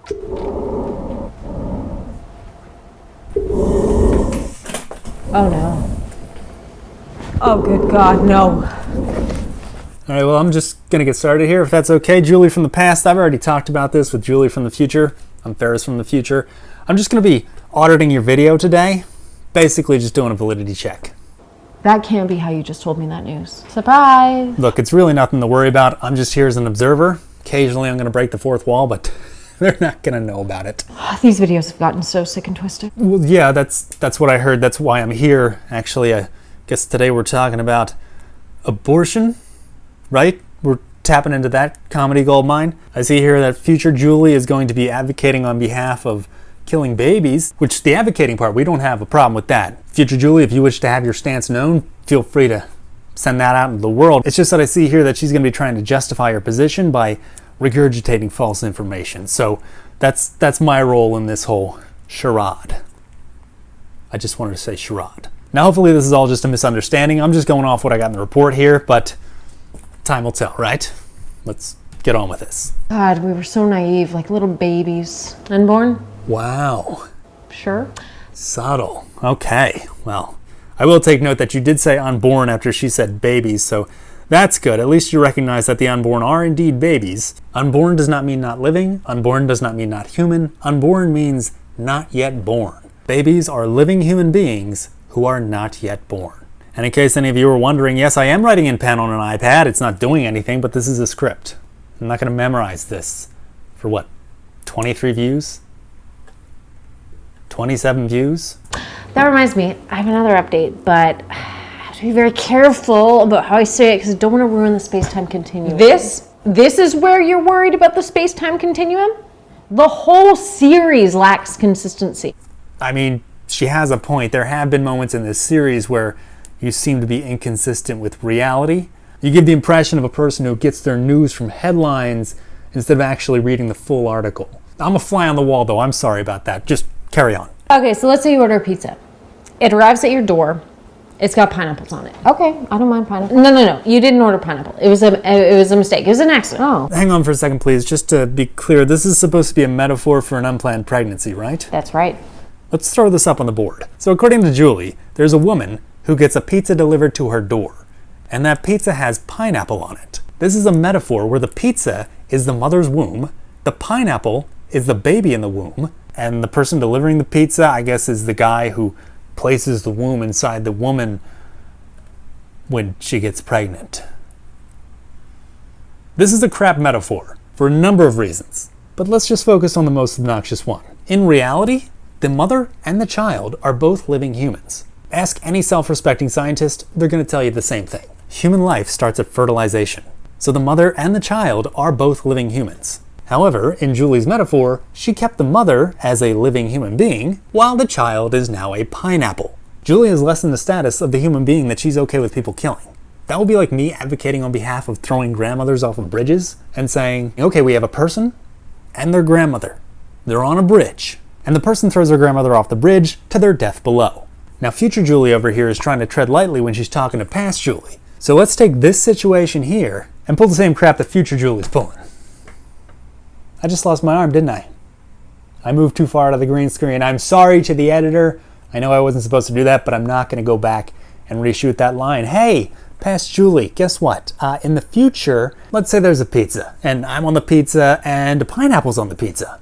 Oh no. Oh good God, no. All right, well, I'm just gonna get started here if that's okay. Julie from the past, I've already talked about this with Julie from the future. I'm Ferris from the future. I'm just gonna be auditing your video today. Basically just doing a validity check. That can't be how you just told me that news. Surprise! Look, it's really nothing to worry about. I'm just here as an observer. Occasionally I'm gonna break the fourth wall, but they're not gonna know about it. These videos have gotten so sick and twisted. Well, yeah, that's what I heard. That's why I'm here. Actually, I guess today we're talking about abortion, right? We're tapping into that comedy goldmine. I see here that future Julie is going to be advocating on behalf of killing babies, which the advocating part, we don't have a problem with that. Future Julie, if you wish to have your stance known, feel free to send that out into the world. It's just that I see here that she's going to be trying to justify her position by regurgitating false information. So that's my role in this whole charade. I just wanted to say charade. Now hopefully this is all just a misunderstanding. I'm just going off what I got in the report here, but time will tell, right? Let's get on with this. God, we were so naive, like little babies. Unborn? Wow. Sure. Subtle. Okay, well, I will take note that you did say unborn after she said babies, so that's good. At least you recognize that the unborn are indeed babies. Unborn does not mean not living. Unborn does not mean not human. Unborn means not yet born. Babies are living human beings who are not yet born. And in case any of you are wondering, yes, I am writing in pen on an iPad. It's not doing anything, but this is a script. I'm not going to memorize this for what, 23 views? 27 views? That reminds me, I have another update, but I have to be very careful about how I say it because I don't want to ruin the space-time continuum. This is where you're worried about the space-time continuum? The whole series lacks consistency. I mean, she has a point. There have been moments in this series where you seem to be inconsistent with reality. You give the impression of a person who gets their news from headlines instead of actually reading the full article. I'm a fly on the wall, though. I'm sorry about that. Just carry on. Okay, so let's say you order a pizza. It arrives at your door. It's got pineapples on it. Okay, I don't mind pineapple. No. You didn't order pineapple. It was a mistake. It was an accident. Oh. Hang on for a second, please. Just to be clear, this is supposed to be a metaphor for an unplanned pregnancy, right? That's right. Let's throw this up on the board. So according to Julie, there's a woman who gets a pizza delivered to her door, and that pizza has pineapple on it. This is a metaphor where the pizza is the mother's womb, the pineapple is the baby in the womb, and the person delivering the pizza, I guess, is the guy who places the womb inside the woman when she gets pregnant. This is a crap metaphor for a number of reasons, but let's just focus on the most obnoxious one. In reality, the mother and the child are both living humans. Ask any self-respecting scientist, they're going to tell you the same thing. Human life starts at fertilization. So the mother and the child are both living humans. However, in Julie's metaphor, she kept the mother as a living human being, while the child is now a pineapple. Julie has lessened the status of the human being that she's okay with people killing. That would be like me advocating on behalf of throwing grandmothers off of bridges and saying, okay, we have a person and their grandmother. They're on a bridge, and the person throws their grandmother off the bridge to their death below. Now, future Julie over here is trying to tread lightly when she's talking to past Julie. So let's take this situation here and pull the same crap that future Julie's pulling. I just lost my arm, didn't I? I moved too far out of the green screen. I'm sorry to the editor. I know I wasn't supposed to do that, but I'm not going to go back and reshoot that line. Hey, past Julie, guess what? In the future, let's say there's a pizza, and I'm on the pizza, and a pineapple's on the pizza.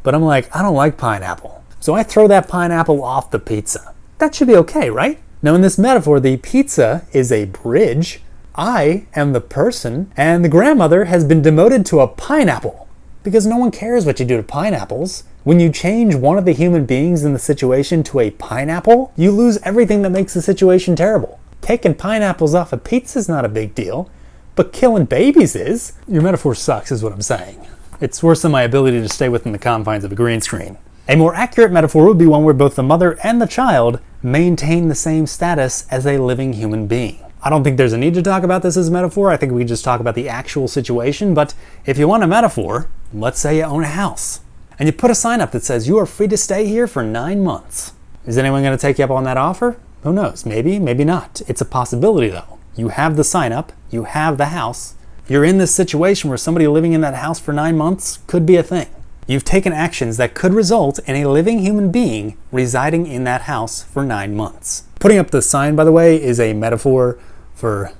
But I'm like, I don't like pineapple. So I throw that pineapple off the pizza. That should be okay, right? Now in this metaphor, the pizza is a bridge. I am the person, and the grandmother has been demoted to a pineapple. Because no one cares what you do to pineapples. When you change one of the human beings in the situation to a pineapple, you lose everything that makes the situation terrible. Taking pineapples off a pizza is not a big deal, but killing babies is. Your metaphor sucks is what I'm saying. It's worse than my ability to stay within the confines of a green screen. A more accurate metaphor would be one where both the mother and the child maintain the same status as a living human being. I don't think there's a need to talk about this as a metaphor. I think we can just talk about the actual situation. But if you want a metaphor, let's say you own a house and you put a sign up that says you are free to stay here for 9 months. Is anyone going to take you up on that offer? Who knows? Maybe, maybe not. It's a possibility though. You have the sign up, you have the house. You're in this situation where somebody living in that house for 9 months could be a thing. You've taken actions that could result in a living human being residing in that house for 9 months. Putting up the sign, by the way, is a metaphor for,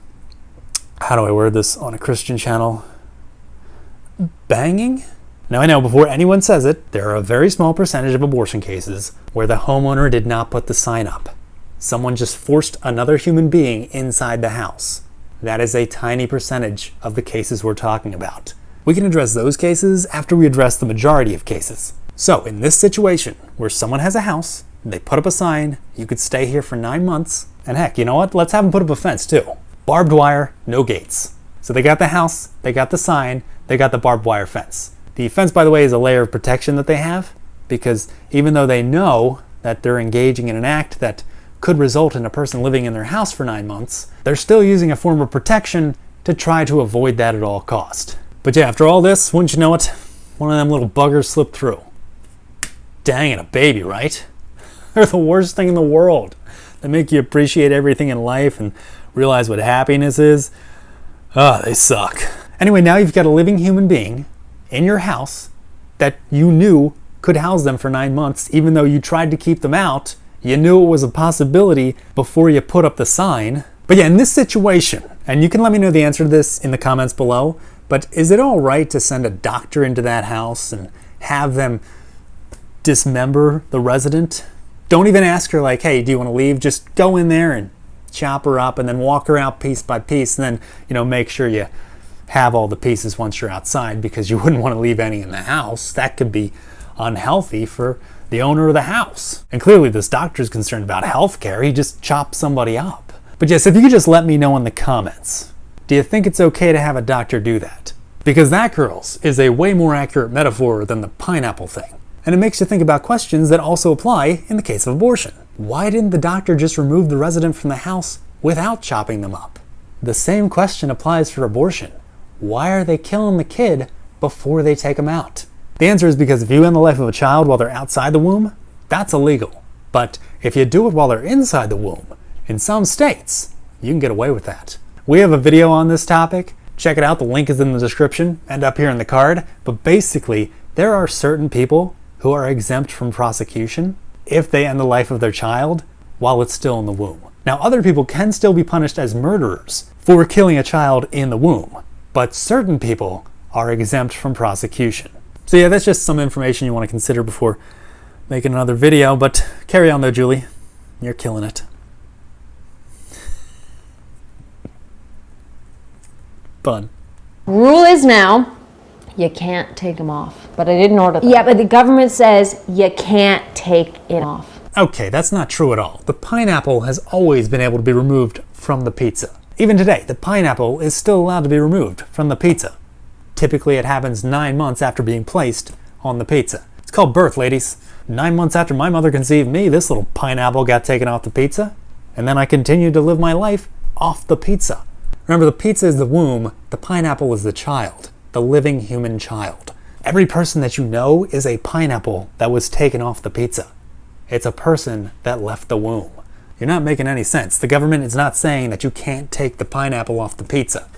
how do I word this on a Christian channel? Banging? Now I know before anyone says it, there are a very small percentage of abortion cases where the homeowner did not put the sign up. Someone just forced another human being inside the house. That is a tiny percentage of the cases we're talking about. We can address those cases after we address the majority of cases. So in this situation, where someone has a house, they put up a sign, you could stay here for 9 months, and heck, you know what? Let's have them put up a fence too. Barbed wire, no gates. So they got the house, they got the sign, they got the barbed wire fence. The fence, by the way, is a layer of protection that they have, because even though they know that they're engaging in an act that could result in a person living in their house for 9 months, they're still using a form of protection to try to avoid that at all cost. But yeah, after all this, wouldn't you know it, one of them little buggers slipped through. Dang it, a baby, right? They're the worst thing in the world. They make you appreciate everything in life and realize what happiness is. They suck. Anyway, now you've got a living human being in your house that you knew could house them for 9 months, even though you tried to keep them out. You knew it was a possibility before you put up the sign. But yeah, in this situation, and you can let me know the answer to this in the comments below, but is it all right to send a doctor into that house and have them dismember the resident? Don't even ask her like, hey, do you want to leave? Just go in there and chop her up and then walk her out piece by piece, and then, make sure you have all the pieces once you're outside, because you wouldn't want to leave any in the house. That could be unhealthy for the owner of the house. And clearly this doctor's concerned about health care. He just chopped somebody up. But yes, if you could just let me know in the comments, do you think it's okay to have a doctor do that? Because that, girls, is a way more accurate metaphor than the pineapple thing. And it makes you think about questions that also apply in the case of abortion. Why didn't the doctor just remove the resident from the house without chopping them up? The same question applies for abortion. Why are they killing the kid before they take them out? The answer is because if you end the life of a child while they're outside the womb, that's illegal. But if you do it while they're inside the womb, in some states, you can get away with that. We have a video on this topic. Check it out. The link is in the description and up here in the card. But basically, there are certain people who are exempt from prosecution if they end the life of their child while it's still in the womb. Now, other people can still be punished as murderers for killing a child in the womb, but certain people are exempt from prosecution. So yeah, that's just some information you want to consider before making another video, but carry on though, Julie. You're killing it. Fun. Rule is now, you can't take them off. But I didn't order them. Yeah, but the government says you can't take it off. Okay, that's not true at all. The pineapple has always been able to be removed from the pizza. Even today, the pineapple is still allowed to be removed from the pizza. Typically, it happens 9 months after being placed on the pizza. It's called birth, ladies. 9 months after my mother conceived me, this little pineapple got taken off the pizza, and then I continued to live my life off the pizza. Remember, the pizza is the womb, the pineapple is the child, the living human child. Every person that you know is a pineapple that was taken off the pizza. It's a person that left the womb. You're not making any sense. The government is not saying that you can't take the pineapple off the pizza.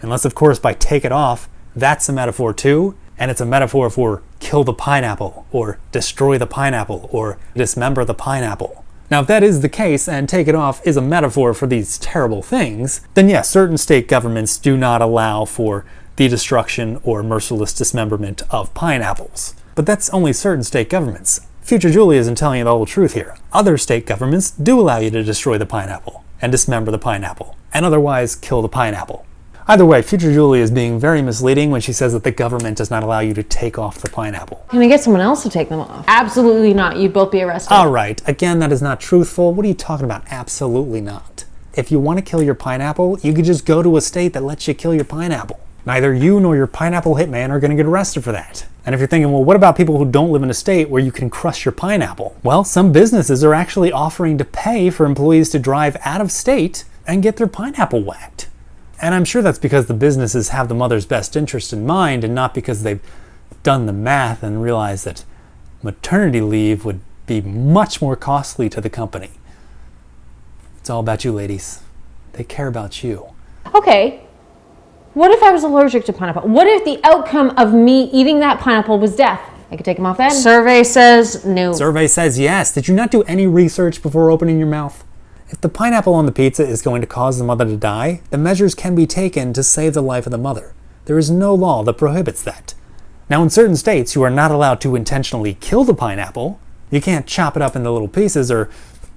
Unless, of course, by take it off, that's a metaphor too, and it's a metaphor for kill the pineapple, or destroy the pineapple, or dismember the pineapple. Now, if that is the case, and take it off is a metaphor for these terrible things, then yes, certain state governments do not allow for the destruction or merciless dismemberment of pineapples. But that's only certain state governments. Future Julie isn't telling you the whole truth here. Other state governments do allow you to destroy the pineapple, and dismember the pineapple, and otherwise kill the pineapple. Either way, Future Julie is being very misleading when she says that the government does not allow you to take off the pineapple. Can I get someone else to take them off? Absolutely not. You'd both be arrested. All right. Again, that is not truthful. What are you talking about? Absolutely not. If you want to kill your pineapple, you could just go to a state that lets you kill your pineapple. Neither you nor your pineapple hitman are going to get arrested for that. And if you're thinking, well, what about people who don't live in a state where you can crush your pineapple? Well, some businesses are actually offering to pay for employees to drive out of state and get their pineapple whacked. And I'm sure that's because the businesses have the mother's best interest in mind, and not because they've done the math and realized that maternity leave would be much more costly to the company. It's all about you, ladies. They care about you. Okay. What if I was allergic to pineapple? What if the outcome of me eating that pineapple was death? I could take them off then. Survey says no. Survey says yes. Did you not do any research before opening your mouth? If the pineapple on the pizza is going to cause the mother to die, the measures can be taken to save the life of the mother. There is no law that prohibits that. Now, in certain states, you are not allowed to intentionally kill the pineapple. You can't chop it up into little pieces or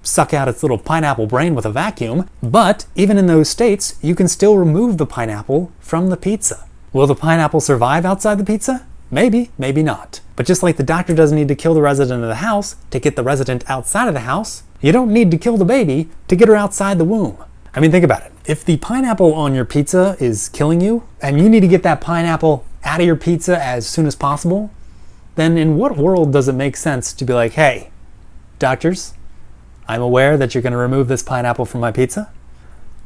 suck out its little pineapple brain with a vacuum. But even in those states, you can still remove the pineapple from the pizza. Will the pineapple survive outside the pizza? Maybe, maybe not. But just like the doctor doesn't need to kill the resident of the house to get the resident outside of the house, you don't need to kill the baby to get her outside the womb. I mean, think about it. If the pineapple on your pizza is killing you, and you need to get that pineapple out of your pizza as soon as possible, then in what world does it make sense to be like, hey, doctors, I'm aware that you're going to remove this pineapple from my pizza,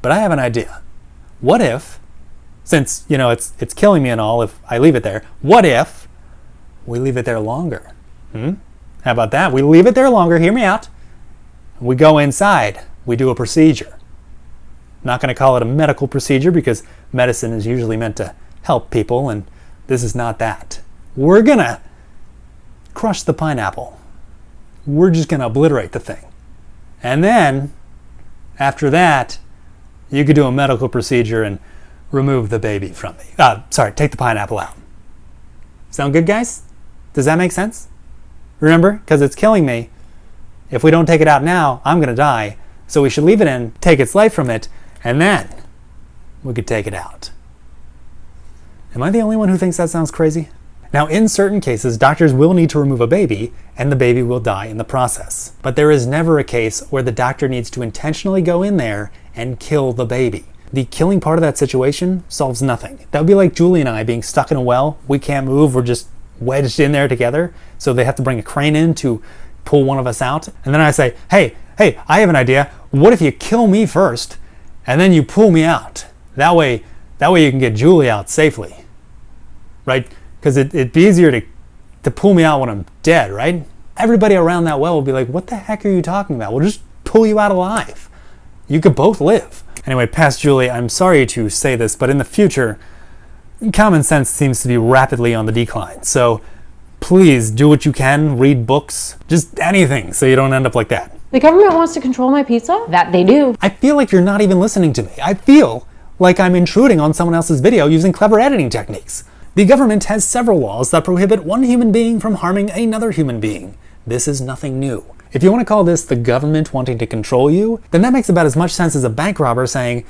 but I have an idea. What if, since, it's killing me and all if I leave it there, what if we leave it there longer? How about that? We leave it there longer, hear me out. We go inside, we do a procedure. I'm not going to call it a medical procedure because medicine is usually meant to help people, and this is not that. We're going to crush the pineapple. We're just going to obliterate the thing. And then, after that, you could do a medical procedure and remove the baby from me. Take the pineapple out. Sound good, guys? Does that make sense? Remember, because it's killing me, if we don't take it out now, I'm going to die. So we should leave it in, take its life from it, and then we could take it out. Am I the only one who thinks that sounds crazy? Now, in certain cases, doctors will need to remove a baby, and the baby will die in the process. But there is never a case where the doctor needs to intentionally go in there and kill the baby. The killing part of that situation solves nothing. That would be like Julie and I being stuck in a well. We can't move, we're just wedged in there together, so they have to bring a crane in to pull one of us out. And then I say, hey, I have an idea. What if you kill me first, and then you pull me out? That way you can get Julie out safely, right? Because it'd be easier to pull me out when I'm dead, right? Everybody around that well will be like, what the heck are you talking about? We'll just pull you out alive. You could both live. Anyway, past Julie, I'm sorry to say this, but in the future, common sense seems to be rapidly on the decline. So please do what you can, read books, just anything so you don't end up like that. The government wants to control my pizza? That they do. I feel like you're not even listening to me. I feel like I'm intruding on someone else's video using clever editing techniques. The government has several laws that prohibit one human being from harming another human being. This is nothing new. If you want to call this the government wanting to control you, then that makes about as much sense as a bank robber saying,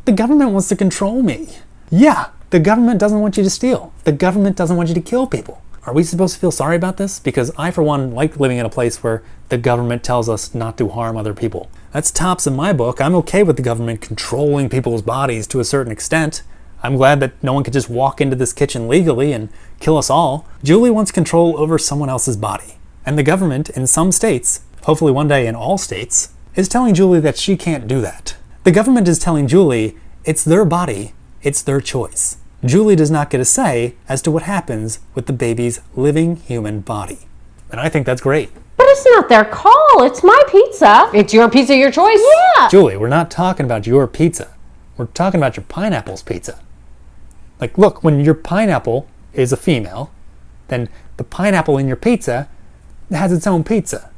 the government wants to control me. Yeah, the government doesn't want you to steal. The government doesn't want you to kill people. Are we supposed to feel sorry about this? Because I, for one, like living in a place where the government tells us not to harm other people. That's tops in my book. I'm okay with the government controlling people's bodies to a certain extent. I'm glad that no one could just walk into this kitchen legally and kill us all. Julie wants control over someone else's body. And the government, in some states, hopefully one day in all states, is telling Julie that she can't do that. The government is telling Julie it's their body, it's their choice. Julie does not get a say as to what happens with the baby's living human body. And I think that's great. But it's not their call, it's my pizza. It's your pizza, your choice. Yeah. Julie, we're not talking about your pizza. We're talking about your pineapple's pizza. Like, look, when your pineapple is a female, then the pineapple in your pizza has its own pizza.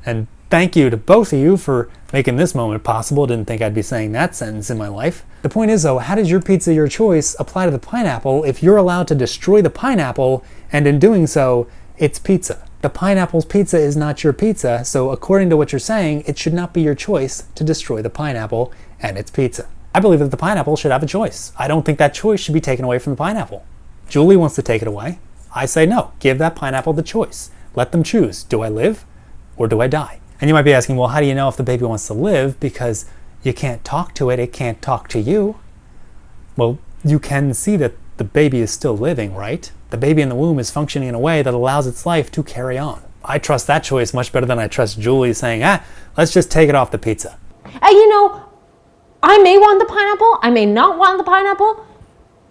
And thank you to both of you for making this moment possible. Didn't think I'd be saying that sentence in my life. The point is, though, how does your pizza, your choice, apply to the pineapple if you're allowed to destroy the pineapple, and in doing so, it's pizza? The pineapple's pizza is not your pizza, so according to what you're saying, it should not be your choice to destroy the pineapple and its pizza. I believe that the pineapple should have a choice. I don't think that choice should be taken away from the pineapple. Julie wants to take it away. I say no. Give that pineapple the choice. Let them choose. Do I live or do I die? And you might be asking, well, how do you know if the baby wants to live? Because you can't talk to it. It can't talk to you. Well, you can see that the baby is still living, right? The baby in the womb is functioning in a way that allows its life to carry on. I trust that choice much better than I trust Julie saying, let's just take it off the pizza. I may want the pineapple. I may not want the pineapple.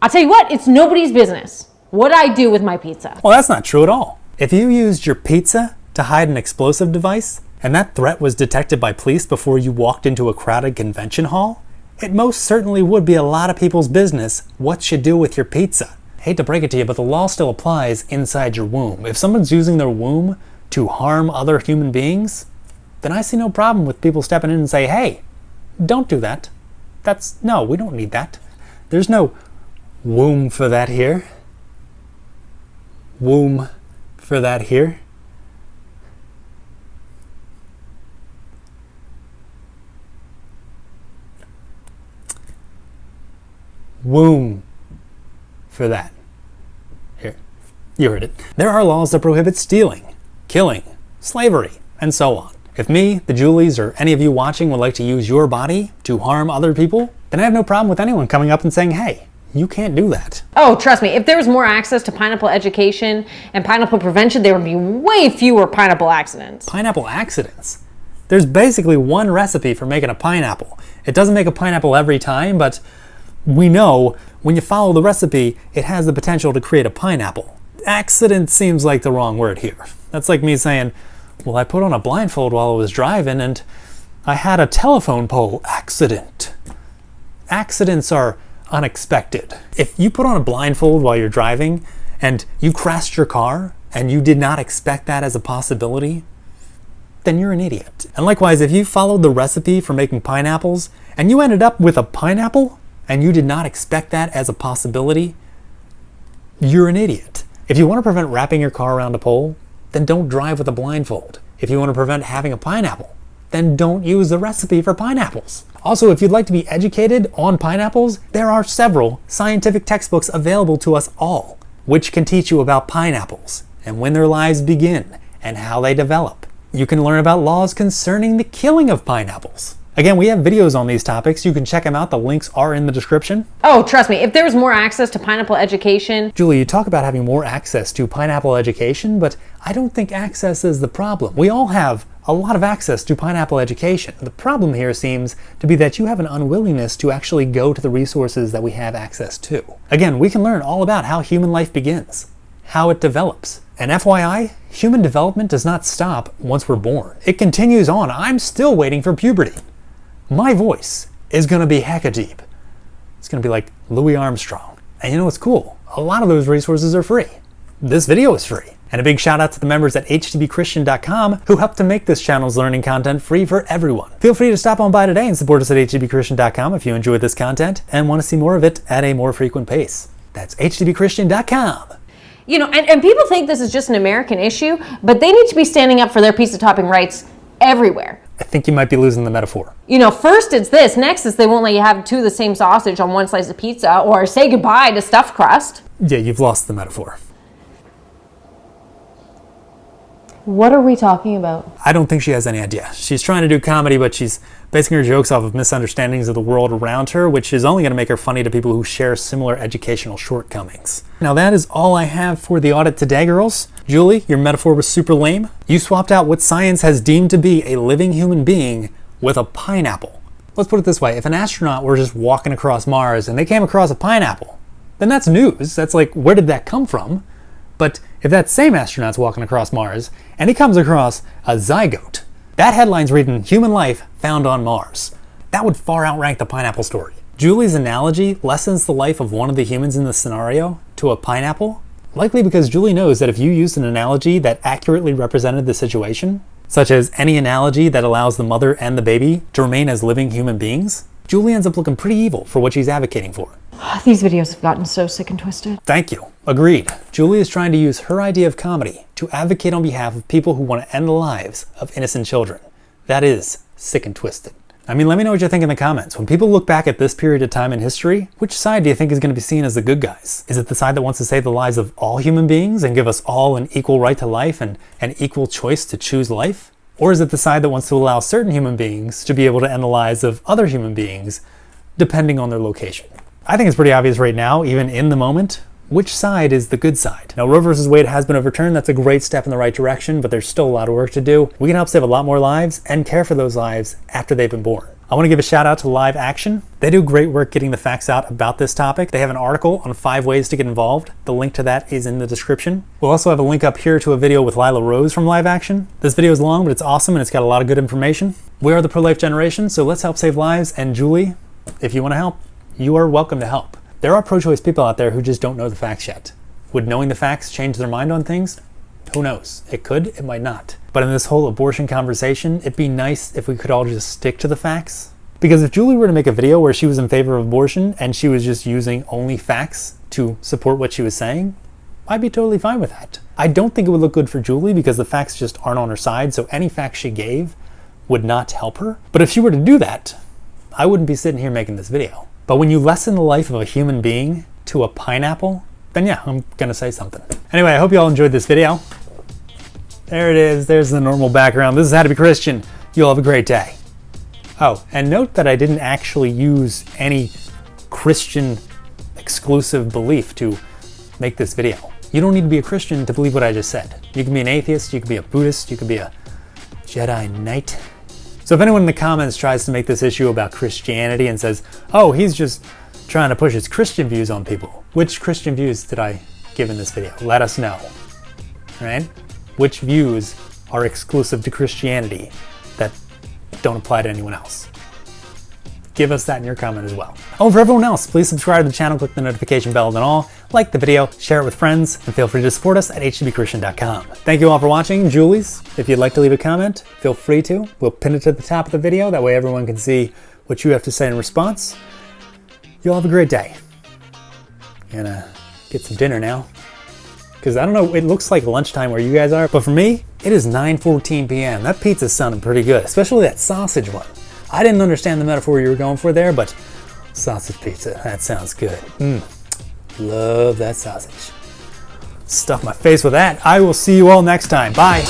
I'll tell you what, it's nobody's business what I do with my pizza. Well, that's not true at all. If you used your pizza to hide an explosive device, and that threat was detected by police before you walked into a crowded convention hall, it most certainly would be a lot of people's business what you do with your pizza. hate to break it to you, but the law still applies inside your womb. If someone's using their womb to harm other human beings, then I see no problem with people stepping in and say, hey, don't do that. No, we don't need that. There's no womb for that here. Womb for that here. Womb for that. Here, you heard it. There are laws that prohibit stealing, killing, slavery, and so on. If me, the Julies, or any of you watching would like to use your body to harm other people, then I have no problem with anyone coming up and saying, hey, you can't do that. Oh, trust me, if there was more access to pineapple education and pineapple prevention, there would be way fewer pineapple accidents. Pineapple accidents? There's basically one recipe for making a pineapple. It doesn't make a pineapple every time, but we know when you follow the recipe, it has the potential to create a pineapple. Accident seems like the wrong word here. That's like me saying, well, I put on a blindfold while I was driving and I had a telephone pole accident. Accidents are unexpected. If you put on a blindfold while you're driving and you crashed your car and you did not expect that as a possibility, then you're an idiot. And likewise, if you followed the recipe for making pineapples and you ended up with a pineapple and you did not expect that as a possibility, you're an idiot. If you want to prevent wrapping your car around a pole, then don't drive with a blindfold. If you want to prevent having a pineapple, then don't use the recipe for pineapples. Also, if you'd like to be educated on pineapples, there are several scientific textbooks available to us all, which can teach you about pineapples and when their lives begin and how they develop. You can learn about laws concerning the killing of pineapples. Again, we have videos on these topics. You can check them out. The links are in the description. Oh, trust me, if there was more access to pineapple education... Julie, you talk about having more access to pineapple education, but I don't think access is the problem. We all have a lot of access to pineapple education. The problem here seems to be that you have an unwillingness to actually go to the resources that we have access to. Again, we can learn all about how human life begins, how it develops. And FYI, human development does not stop once we're born. It continues on. I'm still waiting for puberty. My voice is going to be hecka deep. It's going to be like Louis Armstrong. And you know what's cool? A lot of those resources are free. This video is free. And a big shout out to the members at hdbchristian.com who helped to make this channel's learning content free for everyone. Feel free to stop on by today and support us at hdbchristian.com if you enjoyed this content and want to see more of it at a more frequent pace. That's hdbchristian.com. You know, and people think this is just an American issue, but they need to be standing up for their pizza topping rights everywhere. I think you might be losing the metaphor. You know, first it's this, next is they won't let you have two of the same sausage on one slice of pizza, or say goodbye to stuffed crust. Yeah, you've lost the metaphor. What are we talking about? I don't think she has any idea. She's trying to do comedy, but she's basing her jokes off of misunderstandings of the world around her, which is only going to make her funny to people who share similar educational shortcomings. Now that is all I have for the audit today, girls. Julie, your metaphor was super lame. You swapped out what science has deemed to be a living human being with a pineapple. Let's put it this way. If an astronaut were just walking across Mars and they came across a pineapple, then that's news. That's like, where did that come from? But if that same astronaut's walking across Mars and he comes across a zygote, that headline's reading human life found on Mars. That would far outrank the pineapple story. Julie's analogy lessens the life of one of the humans in the scenario to a pineapple, likely because Julie knows that if you used an analogy that accurately represented the situation, such as any analogy that allows the mother and the baby to remain as living human beings, Julie ends up looking pretty evil for what she's advocating for. These videos have gotten so sick and twisted. Thank you. Agreed. Julie is trying to use her idea of comedy to advocate on behalf of people who want to end the lives of innocent children. That is sick and twisted. I mean, let me know what you think in the comments. When people look back at this period of time in history, which side do you think is going to be seen as the good guys? Is it the side that wants to save the lives of all human beings and give us all an equal right to life and an equal choice to choose life? Or is it the side that wants to allow certain human beings to be able to end the lives of other human beings, depending on their location? I think it's pretty obvious right now, even in the moment, which side is the good side. Now, Roe v. Wade has been overturned. That's a great step in the right direction, but there's still a lot of work to do. We can help save a lot more lives and care for those lives after they've been born. I want to give a shout out to Live Action. They do great work getting the facts out about this topic. They have an article on 5 ways to get involved. The link to that is in the description. We'll also have a link up here to a video with Lila Rose from Live Action. This video is long, but it's awesome and it's got a lot of good information. We are the pro-life generation, so let's help save lives. And Julie, if you want to help, you are welcome to help. There are pro-choice people out there who just don't know the facts yet. Would knowing the facts change their mind on things? Who knows? It could, it might not. But in this whole abortion conversation, it'd be nice if we could all just stick to the facts. Because if Julie were to make a video where she was in favor of abortion and she was just using only facts to support what she was saying, I'd be totally fine with that. I don't think it would look good for Julie because the facts just aren't on her side, so any facts she gave would not help her. But if she were to do that, I wouldn't be sitting here making this video. But when you lessen the life of a human being to a pineapple, then yeah, I'm gonna say something. Anyway, I hope you all enjoyed this video. There it is, there's the normal background. This is How to Be Christian. You all have a great day. Oh, and note that I didn't actually use any Christian exclusive belief to make this video. You don't need to be a Christian to believe what I just said. You can be an atheist, you can be a Buddhist, you can be a Jedi Knight. So if anyone in the comments tries to make this issue about Christianity and says, oh, he's just trying to push his Christian views on people, which Christian views did I give in this video? Let us know, right? Which views are exclusive to Christianity that don't apply to anyone else? Give us that in your comment as well. Oh, and for everyone else, please subscribe to the channel, click the notification bell and all, like the video, share it with friends, and feel free to support us at htbchristian.com. Thank you all for watching. Julie's, if you'd like to leave a comment, feel free to. We'll pin it to the top of the video, that way everyone can see what you have to say in response. You all have a great day. Gonna get some dinner now. Because I don't know, it looks like lunchtime where you guys are, but for me, it is 9:14 p.m. That pizza's sounding pretty good, especially that sausage one. I didn't understand the metaphor you were going for there, but sausage pizza, that sounds good. Love that sausage. Stuff my face with that. I will see you all next time. Bye.